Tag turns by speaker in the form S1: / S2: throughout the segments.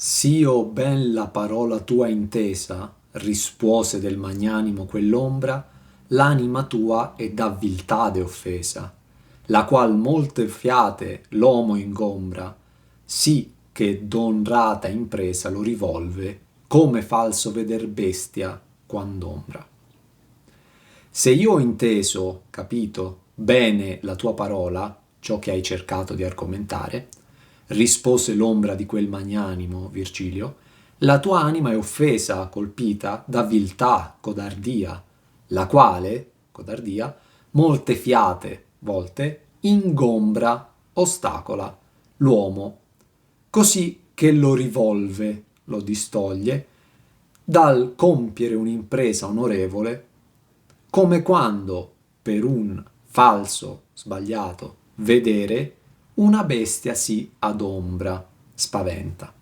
S1: S'io ben la parola tua intesa, rispuose del magnanimo quell'ombra, l'anima tua è da viltade offesa, la qual molte fiate l'omo ingombra, sì che d'onrata impresa lo rivolve, come falso veder bestia quand'ombra. Se io ho inteso, capito, bene la tua parola, ciò che hai cercato di argomentare, rispose l'ombra di quel magnanimo, Virgilio, la tua anima è offesa, colpita da viltà, codardia, la quale, codardia, molte fiate, volte, ingombra, ostacola l'uomo, così che lo rivolve, lo distoglie, dal compiere un'impresa onorevole, come quando, per un falso, sbagliato, vedere, una bestia si adombra, spaventa.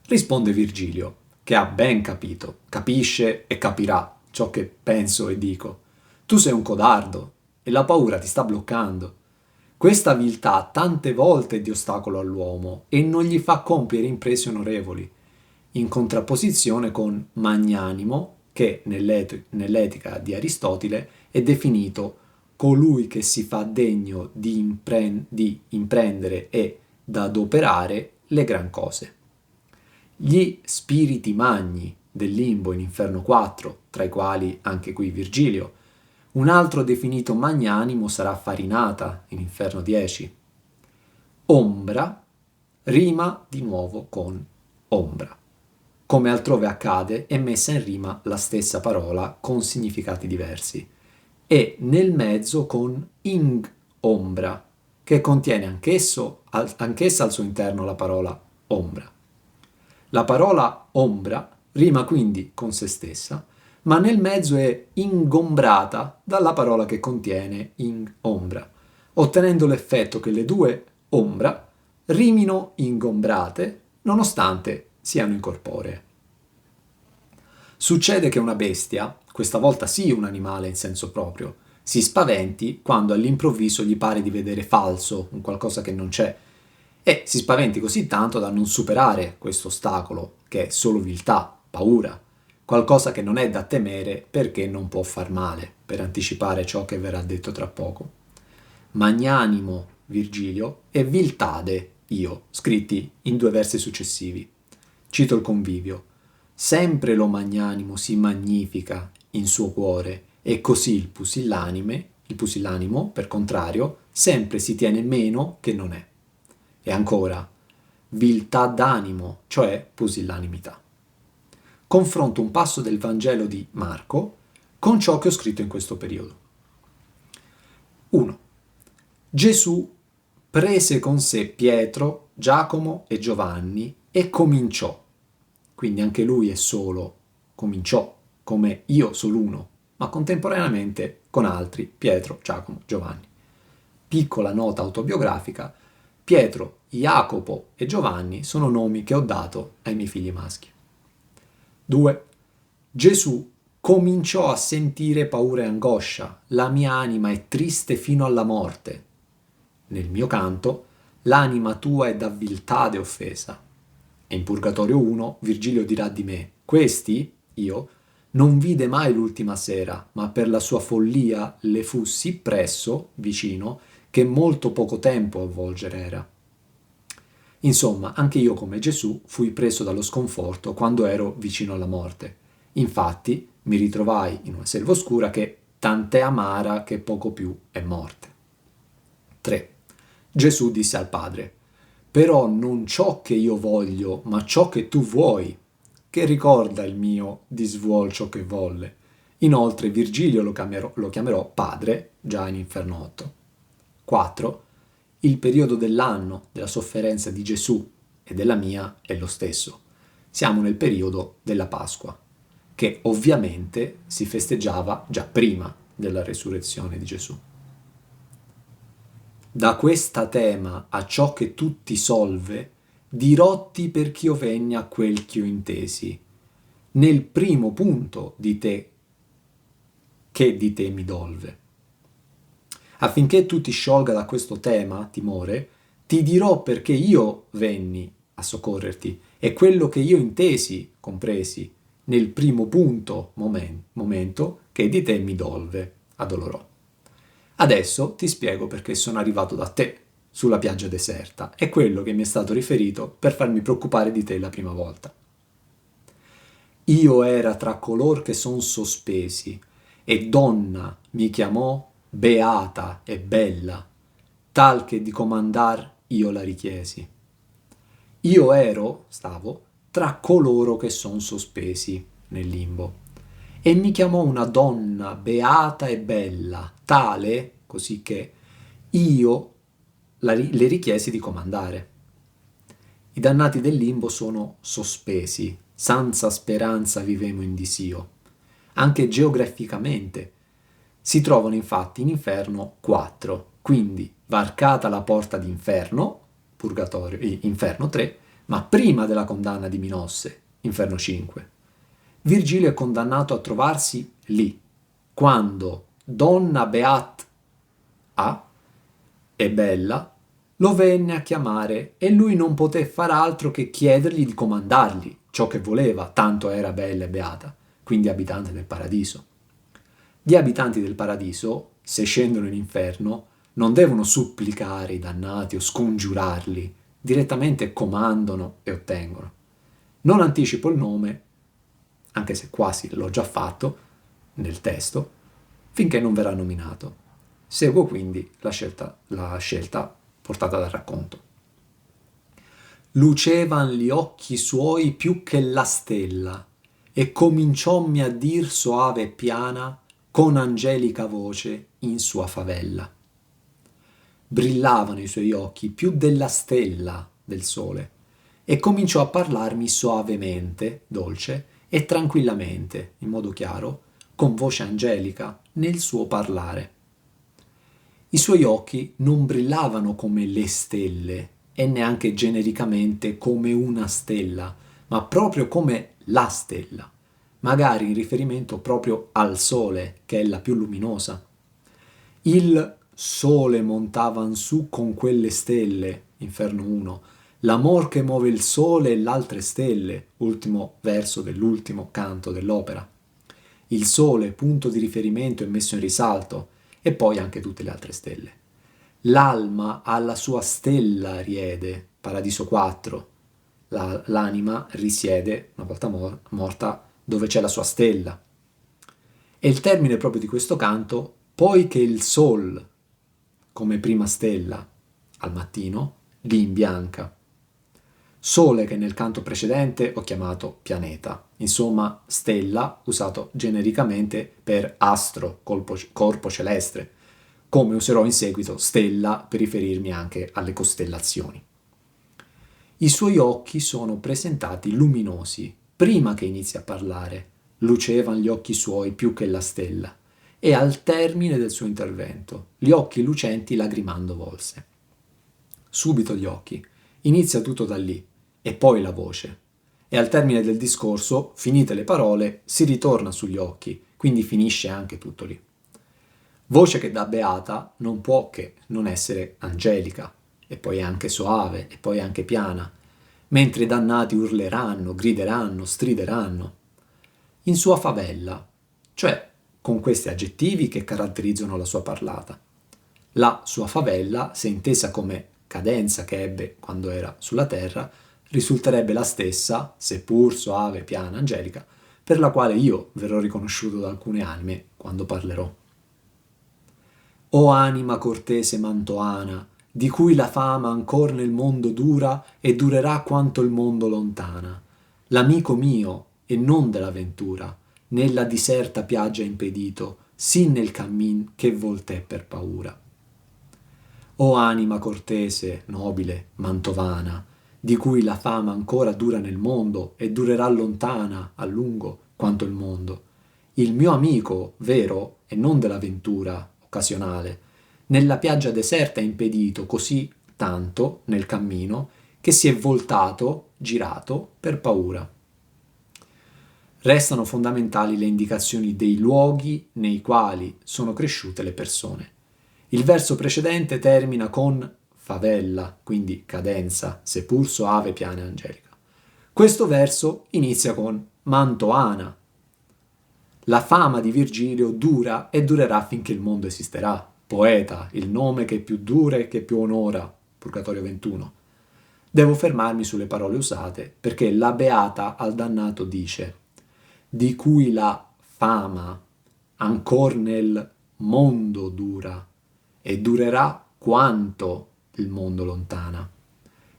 S1: Risponde Virgilio, che ha ben capito, capisce e capirà ciò che penso e dico. Tu sei un codardo e la paura ti sta bloccando. Questa viltà tante volte è di ostacolo all'uomo e non gli fa compiere imprese onorevoli, in contrapposizione con magnanimo, che nell'etica di Aristotele è definito colui che si fa degno di imprendere e d'adoperare le gran cose. Gli spiriti magni del limbo in Inferno 4, tra i quali anche qui Virgilio, un altro definito magnanimo sarà Farinata in Inferno 10. Ombra rima di nuovo con ombra. Come altrove accade, è messa in rima la stessa parola con significati diversi e nel mezzo con ombra, che contiene anch'essa al suo interno la parola ombra. La parola ombra rima quindi con se stessa, ma nel mezzo è ingombrata dalla parola che contiene ombra, ottenendo l'effetto che le due ombra rimino ingombrate nonostante siano incorporee. Succede che una bestia, questa volta sì un animale in senso proprio, si spaventi quando all'improvviso gli pare di vedere falso, un qualcosa che non c'è, e si spaventi così tanto da non superare questo ostacolo, che è solo viltà, paura, qualcosa che non è da temere perché non può far male, per anticipare ciò che verrà detto tra poco. Magnanimo, Virgilio, e viltade, io, scritti in due versi successivi. Cito il convivio. Sempre lo magnanimo si magnifica in suo cuore, e così il pusillanimo, per contrario, sempre si tiene meno che non è. E ancora, viltà d'animo, cioè pusillanimità. Confronto un passo del Vangelo di Marco con ciò che ho scritto in questo periodo. 1. Gesù prese con sé Pietro, Giacomo e Giovanni e cominciò. Quindi anche lui è solo, cominciò, come io solo uno, ma contemporaneamente con altri, Pietro, Giacomo, Giovanni. Piccola nota autobiografica, Pietro, Jacopo e Giovanni sono nomi che ho dato ai miei figli maschi. 2. Gesù cominciò a sentire paura e angoscia, la mia anima è triste fino alla morte. Nel mio canto, l'anima tua è da viltade offesa. E in Purgatorio 1 Virgilio dirà di me, questi, io, non vide mai l'ultima sera, ma per la sua follia le fu sì presso, vicino, che molto poco tempo a volgere era. Insomma, anche io come Gesù fui preso dallo sconforto quando ero vicino alla morte. Infatti, mi ritrovai in una selva oscura che tant'è amara che poco più è morte. 3. Gesù disse al Padre, però non ciò che io voglio, ma ciò che tu vuoi, che ricorda il mio disvuol ciò che volle. Inoltre Virgilio lo chiamerò Padre, già in Inferno 8. 4. Il periodo dell'anno della sofferenza di Gesù e della mia è lo stesso. Siamo nel periodo della Pasqua, che ovviamente si festeggiava già prima della resurrezione di Gesù. Da questa tema a ciò che tutti solve, dirotti per ch'io venni a quel ch'io intesi, nel primo punto di te, che di te mi dolve. Affinché tu ti sciolga da questo tema, timore, ti dirò perché io venni a soccorrerti, è quello che io intesi, compresi, nel primo punto, momento, che di te mi dolve, addolorò. Adesso ti spiego perché sono arrivato da te, sulla piaggia deserta, è quello che mi è stato riferito per farmi preoccupare di te la prima volta. Io era tra color che son sospesi, e donna mi chiamò beata e bella, tal che di comandar io la richiesi. Io stavo, tra coloro che son sospesi nel limbo, e mi chiamò una donna beata e bella, tale, così che io le richiesi di comandare. I dannati del limbo sono sospesi, senza speranza vivemo in disio. Anche geograficamente si trovano infatti in inferno 4, quindi varcata la porta d'inferno, purgatorio, inferno 3, ma prima della condanna di Minosse, inferno 5. Virgilio è condannato a trovarsi lì, quando donna beat a e bella lo venne a chiamare e lui non poté far altro che chiedergli di comandargli ciò che voleva, tanto era bella e beata, quindi abitante del paradiso. Gli abitanti del paradiso, se scendono in inferno, non devono supplicare i dannati o scongiurarli, direttamente comandano e ottengono. Non anticipo il nome, anche se quasi l'ho già fatto nel testo, finché non verrà nominato. Seguo quindi la scelta portata dal racconto. Lucevan gli occhi suoi più che la stella, e cominciommi a dir soave e piana, con angelica voce, in sua favella. Brillavano i suoi occhi più della stella del sole, e cominciò a parlarmi soavemente, dolce, e tranquillamente, in modo chiaro, con voce angelica, nel suo parlare. I suoi occhi non brillavano come le stelle e neanche genericamente come una stella, ma proprio come la stella, magari in riferimento proprio al sole, che è la più luminosa. Il sole montavan su con quelle stelle, inferno 1, l'amor che muove il sole e l'altre stelle, ultimo verso dell'ultimo canto dell'opera. Il sole, punto di riferimento, è messo in risalto, e poi anche tutte le altre stelle. L'alma alla sua stella riede, Paradiso 4. L'anima risiede, una volta morta, dove c'è la sua stella. E il termine proprio di questo canto, poiché il sol, come prima stella, al mattino, li imbianca. Sole che nel canto precedente ho chiamato pianeta, insomma stella usato genericamente per astro, corpo celeste, come userò in seguito stella per riferirmi anche alle costellazioni. I suoi occhi sono presentati luminosi, prima che inizi a parlare, lucevan gli occhi suoi più che la stella, e al termine del suo intervento, gli occhi lucenti lagrimando volse. Subito gli occhi, inizia tutto da lì, e poi la voce. E al termine del discorso, finite le parole, si ritorna sugli occhi, quindi finisce anche tutto lì. Voce che da beata non può che non essere angelica, e poi anche soave, e poi anche piana, mentre i dannati urleranno, grideranno, strideranno. In sua favella, cioè con questi aggettivi che caratterizzano la sua parlata. La sua favella, se intesa come cadenza che ebbe quando era sulla terra, risulterebbe la stessa, seppur soave, piana, angelica, per la quale io verrò riconosciuto da alcune anime quando parlerò. O anima cortese mantoana, di cui la fama ancor nel mondo dura e durerà quanto il mondo lontana, l'amico mio e non della ventura, nella diserta piaggia impedito, sì nel cammin che voltè per paura. O anima cortese, nobile, mantovana, di cui la fama ancora dura nel mondo e durerà lontana, a lungo, quanto il mondo. Il mio amico, vero, e non della ventura, occasionale, nella piaggia deserta è impedito così tanto nel cammino che si è voltato, girato, per paura. Restano fondamentali le indicazioni dei luoghi nei quali sono cresciute le persone. Il verso precedente termina con favella, quindi cadenza, seppur soave piana angelica. Questo verso inizia con Mantoana. La fama di Virgilio dura e durerà finché il mondo esisterà. Poeta, il nome che più dura e che più onora, Purgatorio 21. Devo fermarmi sulle parole usate perché la beata al dannato dice: di cui la fama ancor nel mondo dura e durerà quanto il mondo lontana.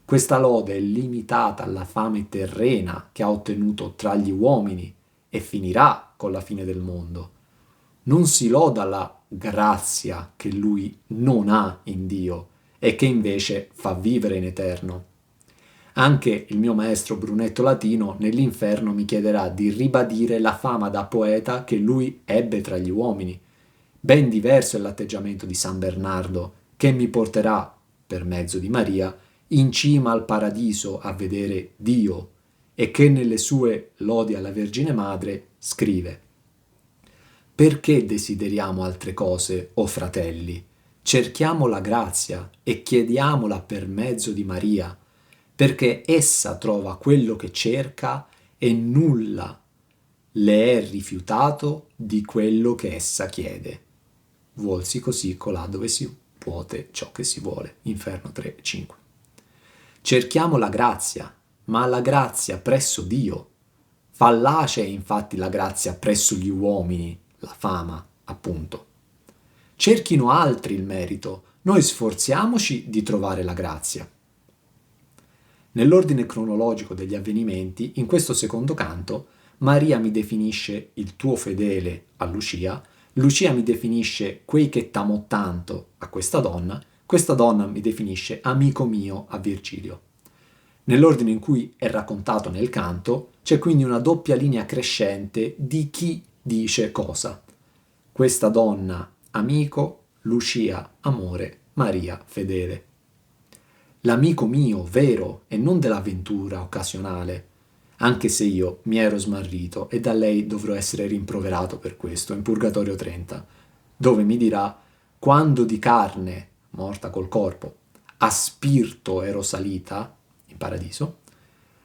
S1: Questa lode è limitata alla fame terrena che ha ottenuto tra gli uomini e finirà con la fine del mondo. Non si loda la grazia che lui non ha in Dio e che invece fa vivere in eterno. Anche il mio maestro Brunetto Latino nell'inferno mi chiederà di ribadire la fama da poeta che lui ebbe tra gli uomini. Ben diverso è l'atteggiamento di San Bernardo, che mi porterà, per mezzo di Maria, in cima al paradiso a vedere Dio, e che nelle sue lodi alla Vergine Madre scrive: perché desideriamo altre cose, o fratelli? Cerchiamo la grazia e chiediamola per mezzo di Maria, perché essa trova quello che cerca e nulla le è rifiutato di quello che essa chiede. Vuolsi così colà dove si puote ciò che si vuole. Inferno 3:5. Cerchiamo la grazia, ma la grazia presso Dio. Fallace è infatti la grazia presso gli uomini, la fama, appunto. Cerchino altri il merito, noi sforziamoci di trovare la grazia. Nell'ordine cronologico degli avvenimenti, in questo secondo canto, Maria mi definisce il tuo fedele a Lucia, Lucia mi definisce quei che t'amo tanto a questa donna mi definisce amico mio a Virgilio. Nell'ordine in cui è raccontato nel canto, c'è quindi una doppia linea crescente di chi dice cosa. Questa donna, amico, Lucia, amore, Maria, fedele. L'amico mio, vero, e non dell'avventura occasionale, anche se io mi ero smarrito e da lei dovrò essere rimproverato per questo, in Purgatorio 30, dove mi dirà: quando di carne, morta col corpo, a spirito ero salita, in paradiso,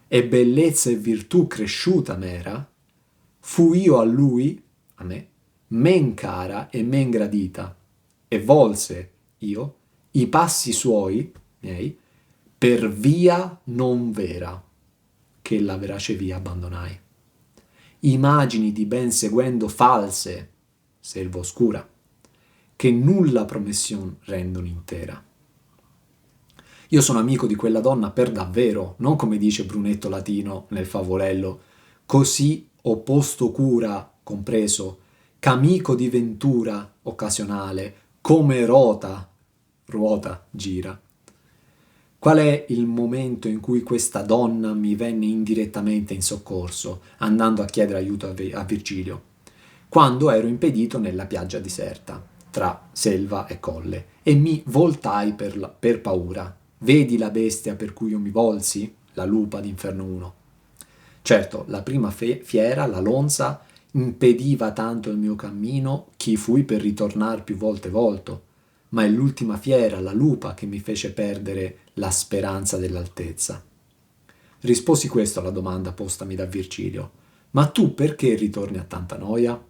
S1: e bellezza e virtù cresciuta m'era, fu io a lui, a me, men cara e men gradita, e volse io i passi suoi, miei, per via non vera, che la verace via abbandonai. Immagini di ben seguendo false, selva oscura, che nulla promission rendono intera. Io sono amico di quella donna per davvero, non come dice Brunetto Latino nel favolello, così ho posto cura, compreso, qu'amico di ventura occasionale, come ruota, gira. Qual è il momento in cui questa donna mi venne indirettamente in soccorso, andando a chiedere aiuto a Virgilio? Quando ero impedito nella piaggia deserta, tra selva e colle, e mi voltai per paura. Vedi la bestia per cui io mi volsi? La lupa d'Inferno 1. Certo, la prima fiera, la lonza, impediva tanto il mio cammino chi fui per ritornar più volte volto, ma è l'ultima fiera, la lupa, che mi fece perdere la speranza dell'altezza. Risposi questo alla domanda postami da Virgilio: ma tu perché ritorni a tanta noia?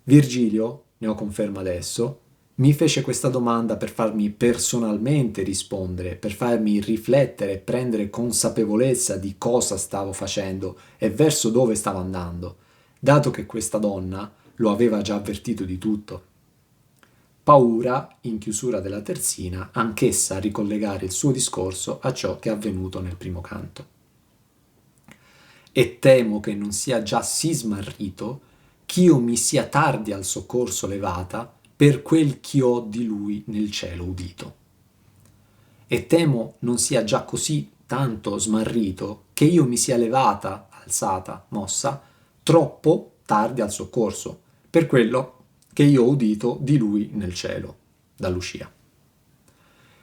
S1: Virgilio, ne ho conferma adesso, mi fece questa domanda per farmi personalmente rispondere, per farmi riflettere e prendere consapevolezza di cosa stavo facendo e verso dove stavo andando, dato che questa donna lo aveva già avvertito di tutto. Paura, in chiusura della terzina, anch'essa a ricollegare il suo discorso a ciò che è avvenuto nel primo canto. E temo che non sia già sì smarrito ch'io mi sia tardi al soccorso levata per quel ch'io ho di lui nel cielo udito. E temo non sia già così tanto smarrito che io mi sia levata, alzata, mossa, troppo tardi al soccorso, per quello che io ho udito di lui nel cielo, da Lucia.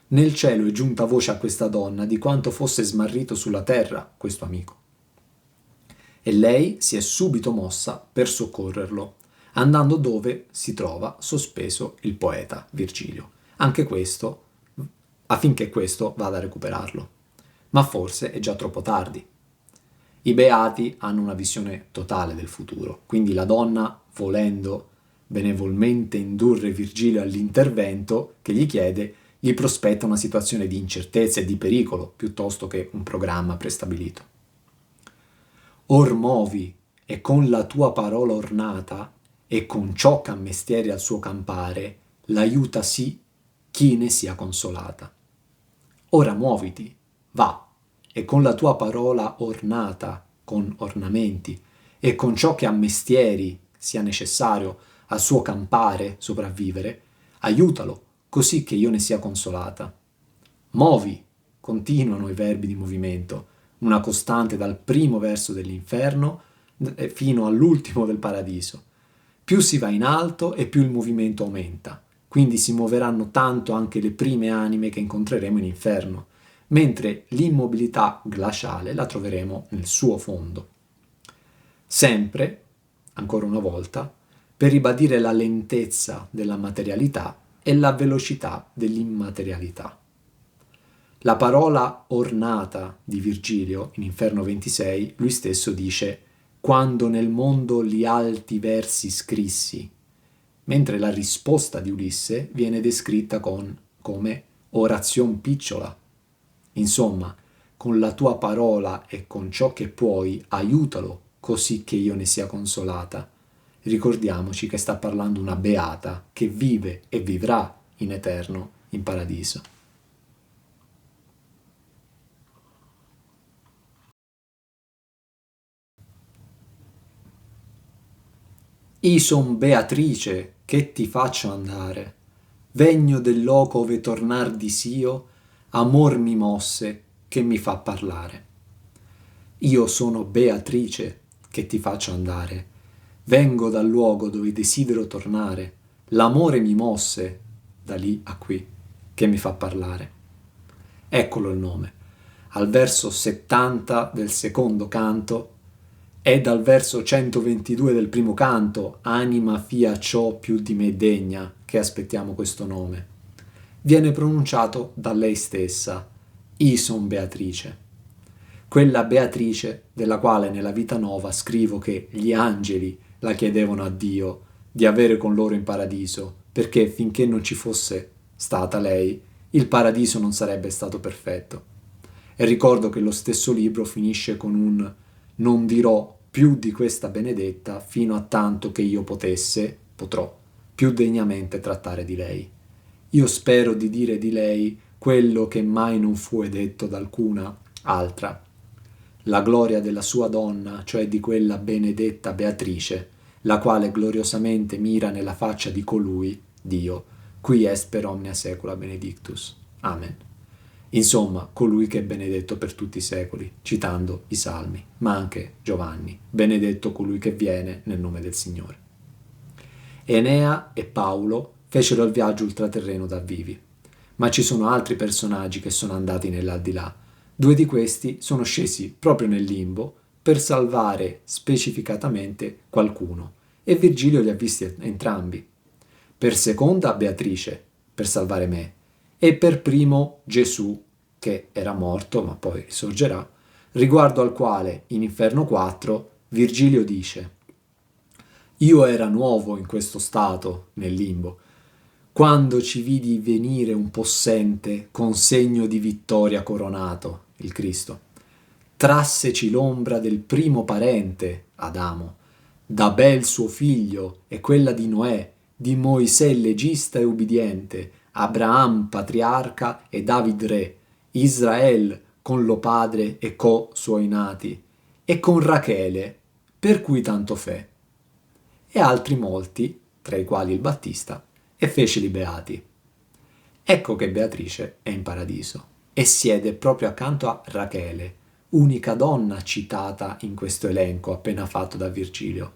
S1: Nel cielo è giunta voce a questa donna di quanto fosse smarrito sulla terra questo amico. E lei si è subito mossa per soccorrerlo, andando dove si trova sospeso il poeta Virgilio. Anche questo affinché questo vada a recuperarlo. Ma forse è già troppo tardi. I beati hanno una visione totale del futuro, quindi la donna, volendo benevolmente indurre Virgilio all'intervento che gli chiede, gli prospetta una situazione di incertezza e di pericolo piuttosto che un programma prestabilito. Or movi e con la tua parola ornata e con ciò che a mestieri al suo campare l'aiuta sì chi ne sia consolata. Ora muoviti, va, e con la tua parola ornata con ornamenti e con ciò che a mestieri sia necessario al suo campare sopravvivere, aiutalo, così che io ne sia consolata. Movi, continuano i verbi di movimento, una costante dal primo verso dell'inferno fino all'ultimo del paradiso. Più si va in alto e più il movimento aumenta, quindi si muoveranno tanto anche le prime anime che incontreremo in inferno, mentre l'immobilità glaciale la troveremo nel suo fondo. Sempre, ancora una volta, per ribadire la lentezza della materialità e la velocità dell'immaterialità. La parola ornata di Virgilio in Inferno 26, lui stesso dice «quando nel mondo gli alti versi scrissi», mentre la risposta di Ulisse viene descritta come orazion picciola. Insomma, con la tua parola e con ciò che puoi, aiutalo così che io ne sia consolata. Ricordiamoci che sta parlando una beata che vive e vivrà in eterno in paradiso. I son Beatrice che ti faccio andare, vegno del loco ove tornar disio, amor mi mosse che mi fa parlare. Io sono Beatrice che ti faccio andare, vengo dal luogo dove desidero tornare, l'amore mi mosse da lì a qui che mi fa parlare. Eccolo il nome. Al verso 70 del secondo canto e dal verso 122 del primo canto, anima fia ciò più di me degna, che aspettiamo questo nome, viene pronunciato da lei stessa, Ison Beatrice. Quella Beatrice della quale nella Vita Nova scrivo che gli angeli la chiedevano a Dio di avere con loro in paradiso, perché finché non ci fosse stata lei, il paradiso non sarebbe stato perfetto. E ricordo che lo stesso libro finisce con un non dirò più di questa benedetta fino a tanto che io potrò più degnamente trattare di lei. Io spero di dire di lei quello che mai non fu detto da alcuna altra. La gloria della sua donna, cioè di quella benedetta Beatrice, la quale gloriosamente mira nella faccia di colui, Dio, qui est per omnia saecula benedictus. Amen. Insomma, colui che è benedetto per tutti i secoli, citando i Salmi, ma anche Giovanni, benedetto colui che viene nel nome del Signore. Enea e Paolo fecero il viaggio ultraterreno da vivi, ma ci sono altri personaggi che sono andati nell'aldilà. 2 di questi sono scesi proprio nel limbo per salvare specificatamente qualcuno, e Virgilio li ha visti entrambi. Per seconda Beatrice, per salvare me, e per primo Gesù, che era morto ma poi risorgerà, riguardo al quale in Inferno 4 Virgilio dice: io era nuovo in questo stato, nel limbo, quando ci vidi venire un possente con segno di vittoria coronato, il Cristo. Trasseci l'ombra del primo parente, Adamo, d'Abel suo figlio e quella di Noè, di Moisè legista e ubbidiente, Abraham patriarca e David re, Israel con lo padre e co suoi nati, e con Rachele, per cui tanto fe, e altri molti, tra i quali il Battista, e feceli beati. Ecco che Beatrice è in paradiso e siede proprio accanto a Rachele, unica donna citata in questo elenco appena fatto da Virgilio.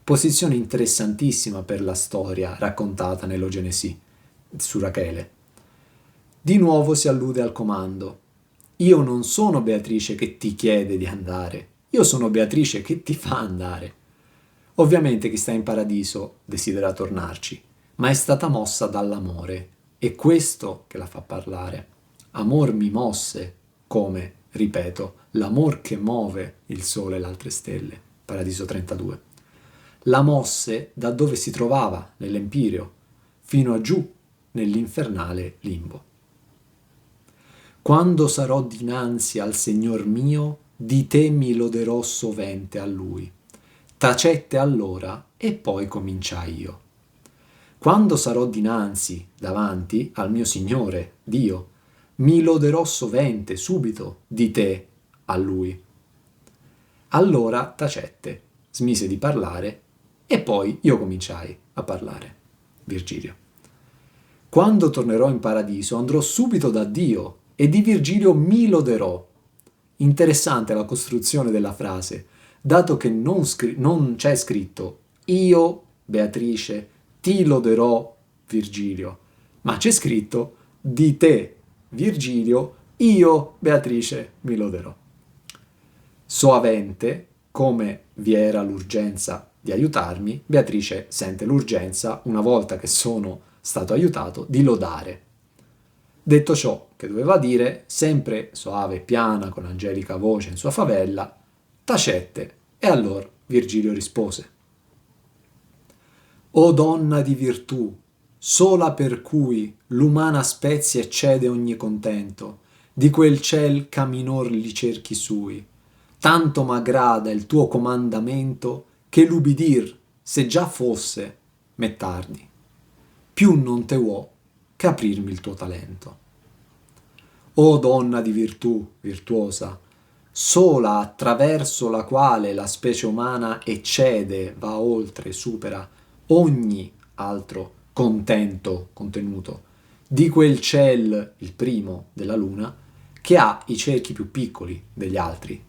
S1: Posizione interessantissima per la storia raccontata nell'Ogenesi su Rachele. Di nuovo si allude al comando. Io non sono Beatrice che ti chiede di andare, io sono Beatrice che ti fa andare. Ovviamente chi sta in paradiso desidera tornarci, ma è stata mossa dall'amore, è questo che la fa parlare. amor mi mosse, come, ripeto, l'amor che muove il sole e le altre stelle. Paradiso 32. La mosse da dove si trovava, nell'Empireo, fino a giù, nell'infernale limbo. Quando sarò dinanzi al Signor mio, di te mi loderò sovente a Lui. Tacette allora e poi cominciai io. Quando sarò dinanzi, davanti, al mio Signore, Dio, mi loderò sovente, subito, di te, a Lui. Allora tacette, smise di parlare, e poi io cominciai a parlare. Virgilio. Quando tornerò in paradiso andrò subito da Dio, e di Virgilio mi loderò. Interessante la costruzione della frase, dato che non c'è scritto io, Beatrice, ti loderò, Virgilio, ma c'è scritto di te, Virgilio, io, Beatrice, mi loderò. Soavente, come vi era l'urgenza di aiutarmi, Beatrice sente l'urgenza, una volta che sono stato aiutato, di lodare. Detto ciò che doveva dire, sempre soave e piana, con angelica voce in sua favella, tacette, e allora Virgilio rispose: O donna di virtù, sola per cui l'umana spezie eccede ogni contento, di quel ciel ca minor li cerchi sui, tanto m'aggrada il tuo comandamento, che l'ubidir, se già fosse, m'è tardi. Più non te vuò ch'aprirmi il tuo talento. O donna di virtù, virtuosa, sola attraverso la quale la specie umana eccede, va oltre, supera ogni altro contento contenuto, di quel ciel, il primo della luna, che ha i cerchi più piccoli degli altri.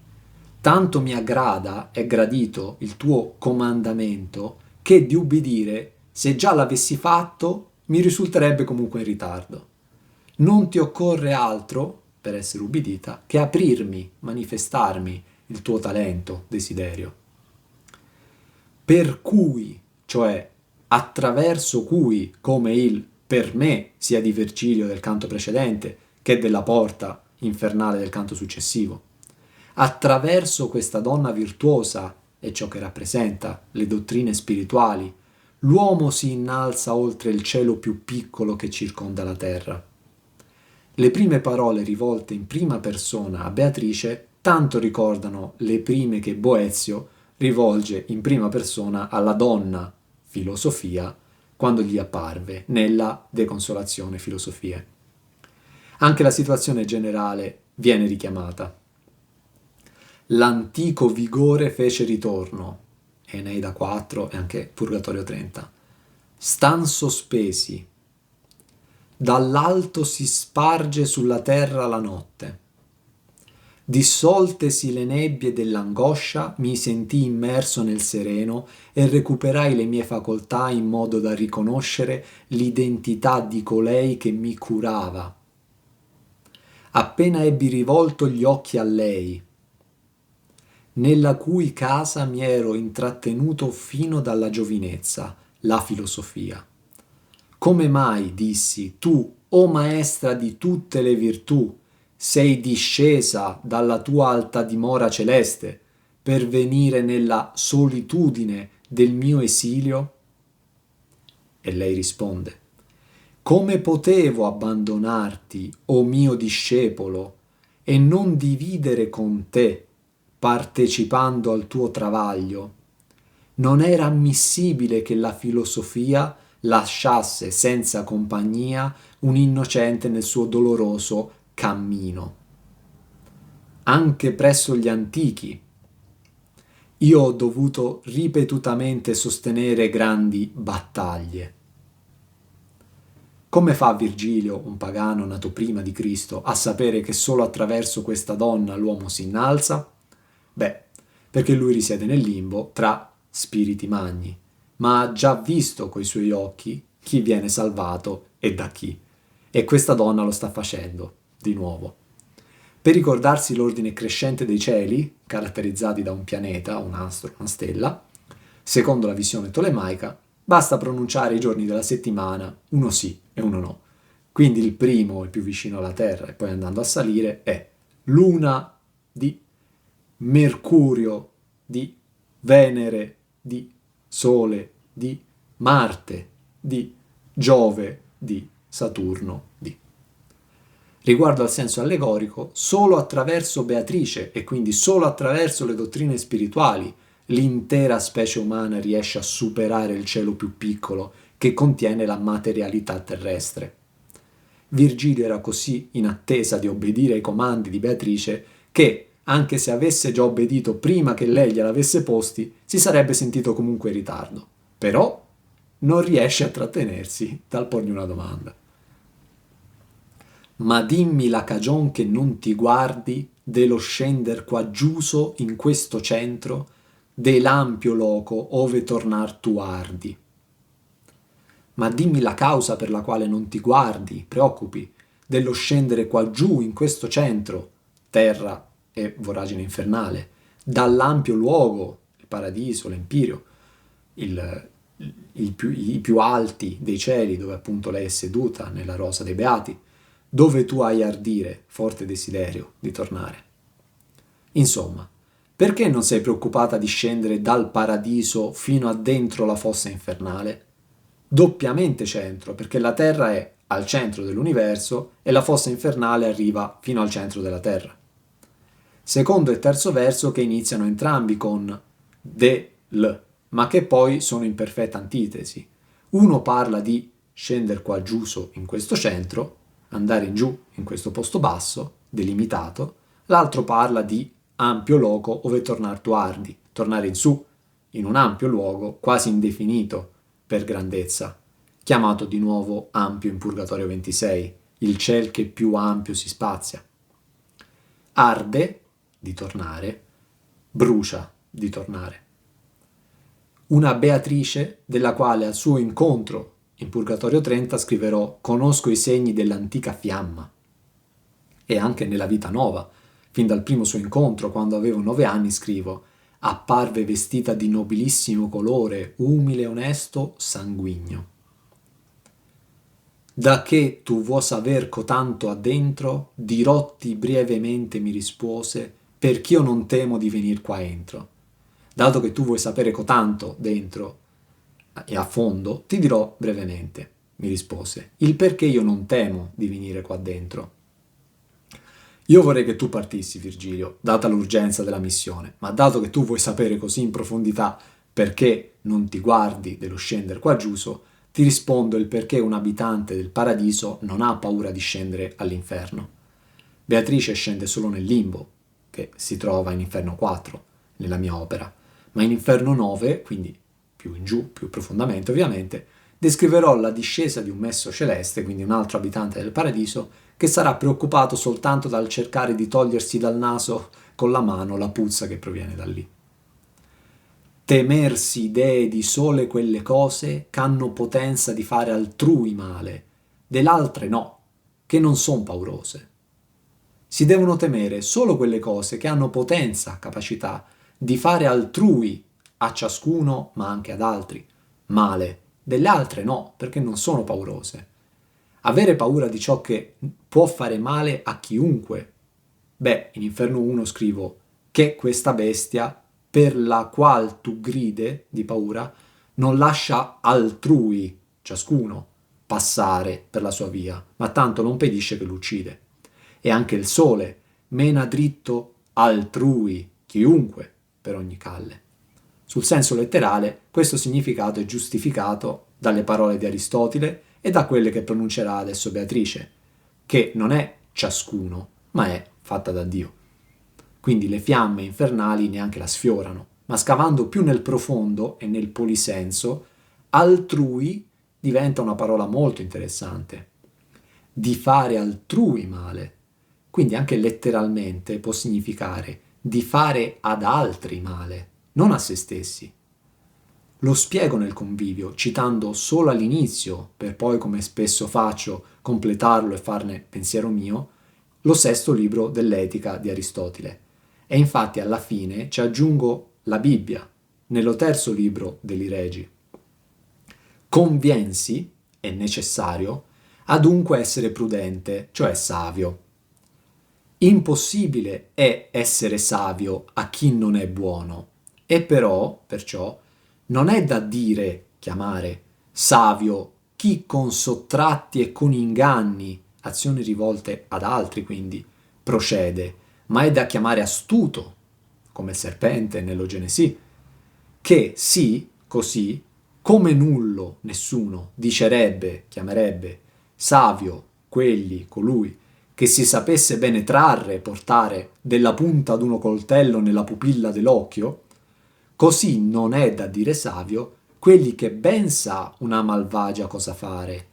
S1: Tanto mi aggrada e gradito il tuo comandamento, che di ubbidire, se già l'avessi fatto, mi risulterebbe comunque in ritardo. Non ti occorre altro, per essere ubbidita, che aprirmi, manifestarmi il tuo talento, desiderio. Per cui, cioè attraverso cui, come il per me sia di Virgilio del canto precedente, che della porta infernale del canto successivo. Attraverso questa donna virtuosa e ciò che rappresenta, le dottrine spirituali, l'uomo si innalza oltre il cielo più piccolo che circonda la terra. Le prime parole rivolte in prima persona a Beatrice tanto ricordano le prime che Boezio rivolge in prima persona alla donna filosofia quando gli apparve nella De Consolazione Filosofie. Anche la situazione generale viene richiamata. L'antico vigore fece ritorno, Eneida 4 e anche Purgatorio 30. Stan sospesi. Dall'alto si sparge sulla terra la notte. Dissoltesi le nebbie dell'angoscia, mi sentii immerso nel sereno e recuperai le mie facoltà in modo da riconoscere l'identità di colei che mi curava. Appena ebbi rivolto gli occhi a lei, nella cui casa mi ero intrattenuto fino dalla giovinezza, la filosofia. Come mai, dissi, tu, o maestra di tutte le virtù, sei discesa dalla tua alta dimora celeste per venire nella solitudine del mio esilio? E lei risponde: come potevo abbandonarti, o mio discepolo, e non dividere con te, partecipando al tuo travaglio? Non era ammissibile che la filosofia lasciasse senza compagnia un innocente nel suo doloroso cammino. Anche presso gli antichi io ho dovuto ripetutamente sostenere grandi battaglie. Come fa Virgilio, un pagano nato prima di Cristo, a sapere che solo attraverso questa donna l'uomo si innalza? Beh, perché lui risiede nel limbo tra spiriti magni, ma ha già visto coi suoi occhi chi viene salvato e da chi. E questa donna lo sta facendo, di nuovo. Per ricordarsi l'ordine crescente dei cieli, caratterizzati da un pianeta, un astro, una stella, secondo la visione tolemaica, basta pronunciare i giorni della settimana, uno sì e uno no. Quindi il primo, il più vicino alla Terra, e poi andando a salire, è Luna di Mercurio di Venere di Sole di Marte di Giove di Saturno di. Riguardo al senso allegorico, solo attraverso Beatrice e quindi solo attraverso le dottrine spirituali l'intera specie umana riesce a superare il cielo più piccolo che contiene la materialità terrestre. Virgilio era così in attesa di obbedire ai comandi di Beatrice che, anche se avesse già obbedito prima che lei gliel'avesse posti, si sarebbe sentito comunque in ritardo. Però non riesce a trattenersi dal porgli una domanda. Ma dimmi la cagion che non ti guardi dello scender quaggiuso in questo centro, de l'ampio loco ove tornar tu ardi. Ma dimmi la causa per la quale non ti guardi, preoccupi, dello scendere qua giù in questo centro, terra e voragine infernale, dall'ampio luogo, il paradiso, l'empirio, i più alti dei cieli, dove appunto lei è seduta nella rosa dei beati, dove tu hai ardire, forte desiderio di tornare. Insomma, perché non sei preoccupata di scendere dal paradiso fino a dentro la fossa infernale? Doppiamente centro, perché la Terra è al centro dell'universo e la fossa infernale arriva fino al centro della Terra. Secondo e terzo verso che iniziano entrambi con del, ma che poi sono in perfetta antitesi. Uno parla di scendere qua giuso in questo centro, andare in giù in questo posto basso, delimitato, l'altro parla di ampio loco ove tornar tu ardi, tornare in su, in un ampio luogo quasi indefinito per grandezza, chiamato di nuovo ampio in Purgatorio 26, il ciel che più ampio si spazia. Arde, di tornare, brucia, di tornare. Una Beatrice della quale al suo incontro in Purgatorio 30 scriverò «Conosco i segni dell'antica fiamma». E anche nella vita nuova, fin dal primo suo incontro, quando avevo 9 anni, scrivo «Apparve vestita di nobilissimo colore, umile, onesto, sanguigno». Da che tu vuoi saver cotanto addentro, dirotti brevemente mi rispose, perch'io non temo di venir qua entro. Dato che tu vuoi sapere cotanto dentro e a fondo, ti dirò brevemente, mi rispose, il perché io non temo di venire qua dentro. Io vorrei che tu partissi, Virgilio, data l'urgenza della missione, ma dato che tu vuoi sapere così in profondità perché non ti guardi dello scendere qua giuso, ti rispondo il perché un abitante del paradiso non ha paura di scendere all'inferno. Beatrice scende solo nel limbo, che si trova in Inferno 4, nella mia opera, ma in Inferno 9, quindi più in giù, più profondamente ovviamente, descriverò la discesa di un messo celeste, quindi un altro abitante del paradiso, che sarà preoccupato soltanto dal cercare di togliersi dal naso con la mano la puzza che proviene da lì. Temersi dee di sole quelle cose ch'hanno potenza di fare altrui male, dell'altre no, che non son paurose. Si devono temere solo quelle cose che hanno potenza, capacità di fare altrui, a ciascuno ma anche ad altri, male, delle altre no, perché non sono paurose. Avere paura di ciò che può fare male a chiunque. Beh, in Inferno 1 scrivo che questa bestia per la qual tu gride di paura, non lascia altrui, ciascuno, passare per la sua via, ma tanto non pedisce che l'uccide. E anche il sole mena dritto altrui, chiunque, per ogni calle. Sul senso letterale, questo significato è giustificato dalle parole di Aristotele e da quelle che pronuncerà adesso Beatrice, che non è ciascuno, ma è fatta da Dio. Quindi le fiamme infernali neanche la sfiorano, ma scavando più nel profondo e nel polisenso, altrui diventa una parola molto interessante. Di fare altrui male. Quindi anche letteralmente può significare di fare ad altri male, non a se stessi. Lo spiego nel convivio, citando solo all'inizio, per poi, come spesso faccio, completarlo e farne pensiero mio, lo sesto libro dell'Etica di Aristotele. E infatti alla fine ci aggiungo la Bibbia, nello terzo libro degli Regi. Conviensi, è necessario, Ha dunque essere prudente, cioè savio. Impossibile è essere savio a chi non è buono, e però, perciò, non è da dire, chiamare, savio chi con sottratti e con inganni, azioni rivolte ad altri quindi, procede, ma è da chiamare astuto, come il serpente nell'Ogenesì, che sì, così, come nullo, nessuno, dicerebbe, chiamerebbe savio colui che si sapesse bene trarre e portare della punta d'uno coltello nella pupilla dell'occhio, così non è da dire savio quelli che ben sa una malvagia cosa fare,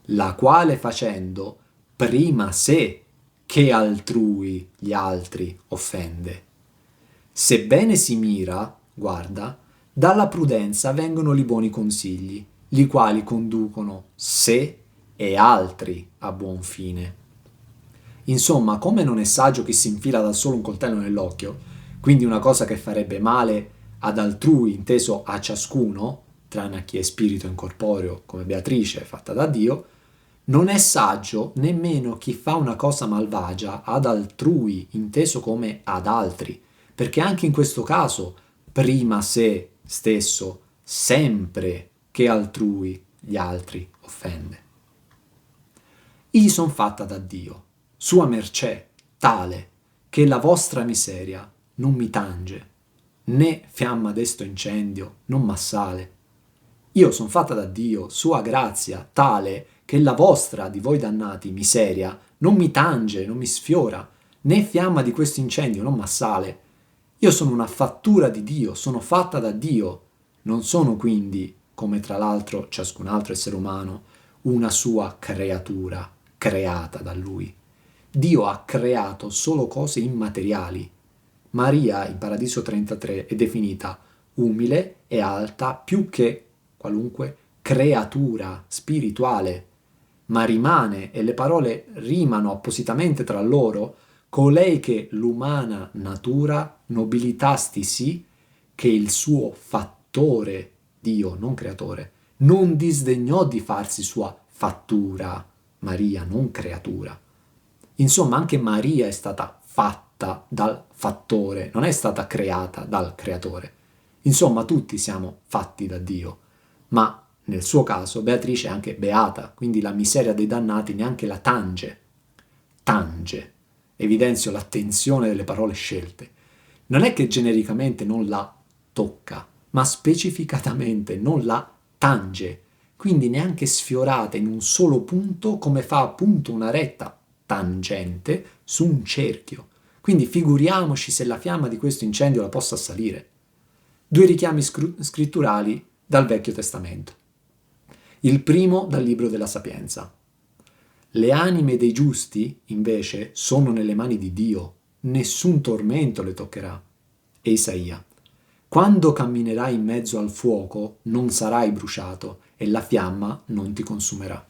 S1: la quale facendo prima sé che altrui gli altri offende. Sebbene si mira, guarda, dalla prudenza vengono i buoni consigli, li quali conducono sé e altri a buon fine. Insomma, come non è saggio chi si infila da solo un coltello nell'occhio, quindi una cosa che farebbe male ad altrui, inteso a ciascuno, tranne a chi è spirito incorporeo come Beatrice, fatta da Dio, non è saggio nemmeno chi fa una cosa malvagia ad altrui, inteso come ad altri, perché anche in questo caso prima sé stesso, sempre che altrui gli altri offende. I son fatta da Dio, sua mercè, tale che la vostra miseria non mi tange, né fiamma desto incendio non m'assale. Io son fatta da Dio, sua grazia, tale che la vostra, di voi dannati, miseria non mi tange, non mi sfiora, né fiamma di questo incendio non m'assale. Io sono una fattura di Dio, sono fatta da Dio, non sono quindi, come tra l'altro ciascun altro essere umano, una sua creatura, creata da Lui. Dio ha creato solo cose immateriali. Maria, in Paradiso 33, è definita umile e alta più che qualunque creatura spirituale, ma rimane, e le parole rimano appositamente tra loro, colei che l'umana natura nobilitasti sì, che il suo fattore, Dio, non creatore, non disdegnò di farsi sua fattura, Maria, non creatura. Insomma, anche Maria è stata fatta dal fattore, non è stata creata dal creatore. Insomma, tutti siamo fatti da Dio, ma nel suo caso Beatrice è anche beata, quindi la miseria dei dannati neanche la tange. Tange. Evidenzio l'attenzione delle parole scelte. Non è che genericamente non la tocca, ma specificatamente non la tange, quindi neanche sfiorata in un solo punto come fa appunto una retta tangente su un cerchio. Quindi figuriamoci se la fiamma di questo incendio la possa assalire. Due richiami scritturali dal Vecchio Testamento. Il primo dal Libro della Sapienza. Le anime dei giusti, invece, sono nelle mani di Dio, nessun tormento le toccherà. E Isaia. Quando camminerai in mezzo al fuoco non sarai bruciato e la fiamma non ti consumerà.